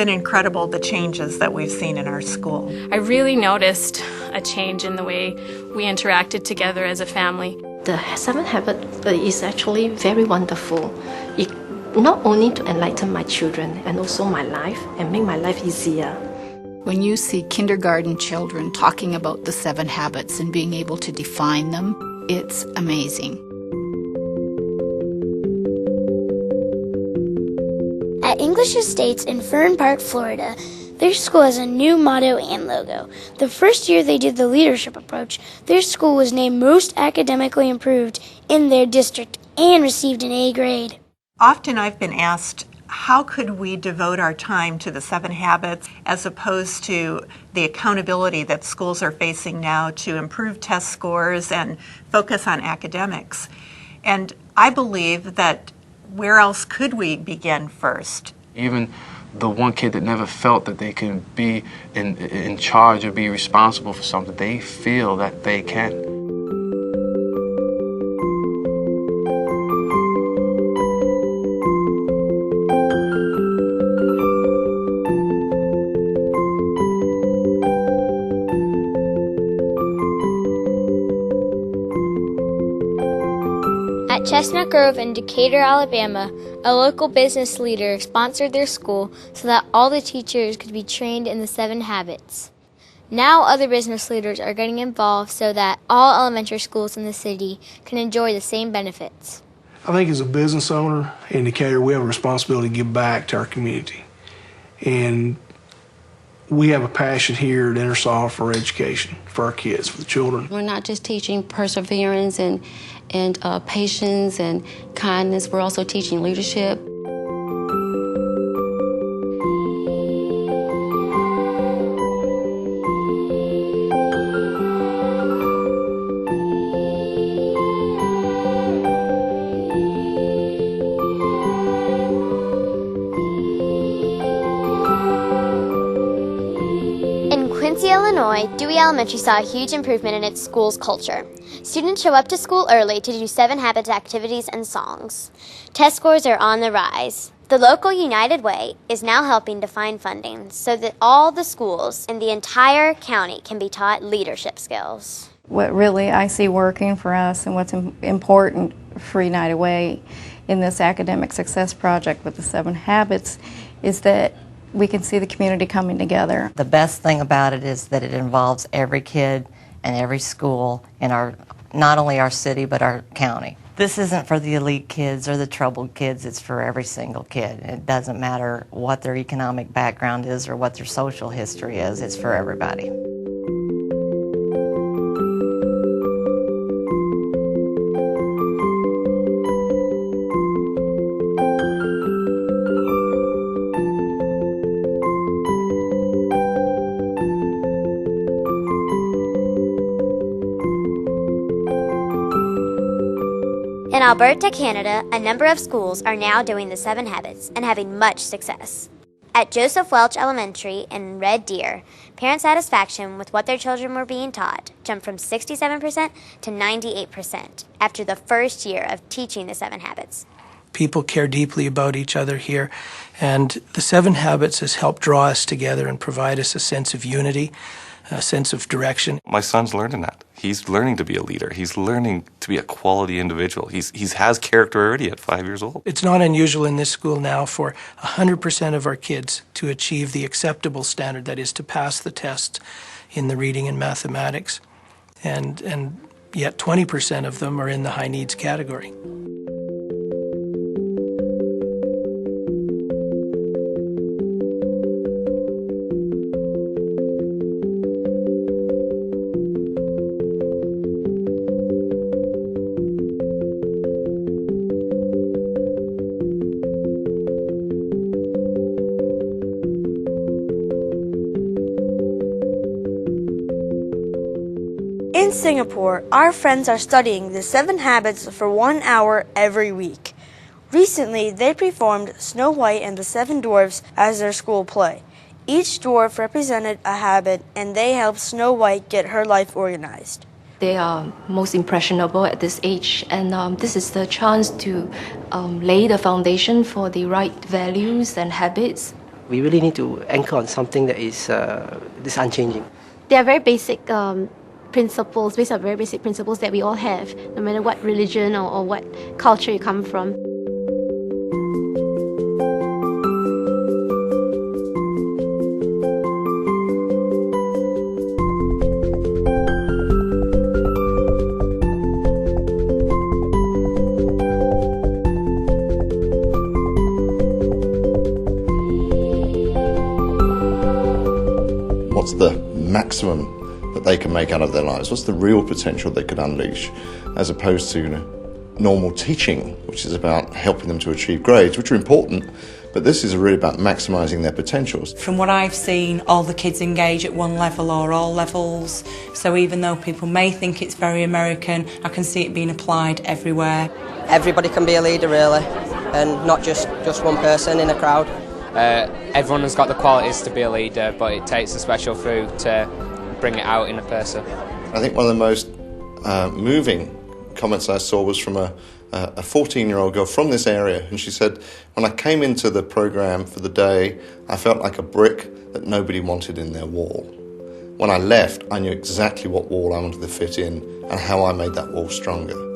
been incredible, the changes that we've seen in our school. I really noticed a change in the way we interacted together as a family. The 7 Habits is actually very wonderful. It not only to enlighten my children and also my life and make my life easier. When you see kindergarten children talking about the 7 habits and being able to define them, it's amazing. At English Estates in Fern Park, Florida, their school has a new motto and logo. The first year they did the leadership approach, their school was named most academically improved in their district and received an A grade. Often I've been asked, how could we devote our time to the 7 habits as opposed to the accountability that schools are facing now to improve test scores and focus on academics? And I believe that where else could we begin first? Even the one kid that never felt that they can be in charge or be responsible for something, they feel that they can. At Chestnut Grove in Decatur, Alabama, a local business leader sponsored their school so that all the teachers could be trained in the 7 habits. Now other business leaders are getting involved so that all elementary schools in the city can enjoy the same benefits. I think as a business owner in Decatur, we have a responsibility to give back to our community. And we have a passion here at Ingersoll for education, for our kids, for the children. We're not just teaching perseverance and patience and kindness, we're also teaching leadership. Illinois, Dewey Elementary saw a huge improvement in its school's culture. Students show up to school early to do 7 Habits activities and songs. Test scores are on the rise. The local United Way is now helping to find funding so that all the schools in the entire county can be taught leadership skills. What really I see working for us and what's important for United Way in this academic success project with the 7 Habits is that we can see the community coming together. The best thing about it is that it involves every kid and every school in not only our city but our county. This isn't for the elite kids or the troubled kids, it's for every single kid. It doesn't matter what their economic background is or what their social history is, it's for everybody. In Alberta, Canada, a number of schools are now doing the 7 Habits and having much success. At Joseph Welch Elementary in Red Deer, parent satisfaction with what their children were being taught jumped from 67% to 98% after the first year of teaching the 7 Habits. People care deeply about each other here, and the 7 Habits has helped draw us together and provide us a sense of unity, a sense of direction. My son's learning that. He's learning to be a leader. He's learning to be a quality individual. He has character already at 5 years old. It's not unusual in this school now for 100% of our kids to achieve the acceptable standard, that is to pass the test in the reading and mathematics, and yet 20% of them are in the high needs category. In Singapore, our friends are studying the 7 Habits for 1 hour every week. Recently, they performed Snow White and the 7 Dwarfs as their school play. Each dwarf represented a habit, and they helped Snow White get her life organized. They are most impressionable at this age, and this is the chance to lay the foundation for the right values and habits. We really need to anchor on something that is this unchanging. There are very basic principles, based on very basic principles that we all have, no matter what religion or what culture you come from. What's the maximum that they can make out of their lives? What's the real potential they could unleash, as opposed to normal teaching, which is about helping them to achieve grades, which are important, but this is really about maximising their potentials. From what I've seen, all the kids engage at one level or all levels, so even though people may think it's very American, I can see it being applied everywhere. Everybody can be a leader, really, and not just one person in a crowd. Everyone has got the qualities to be a leader, but it takes a special few to bring it out in a person. I think one of the most moving comments I saw was from a 14-year-old girl from this area, and she said, when I came into the programme for the day, I felt like a brick that nobody wanted in their wall. When I left, I knew exactly what wall I wanted to fit in and how I made that wall stronger.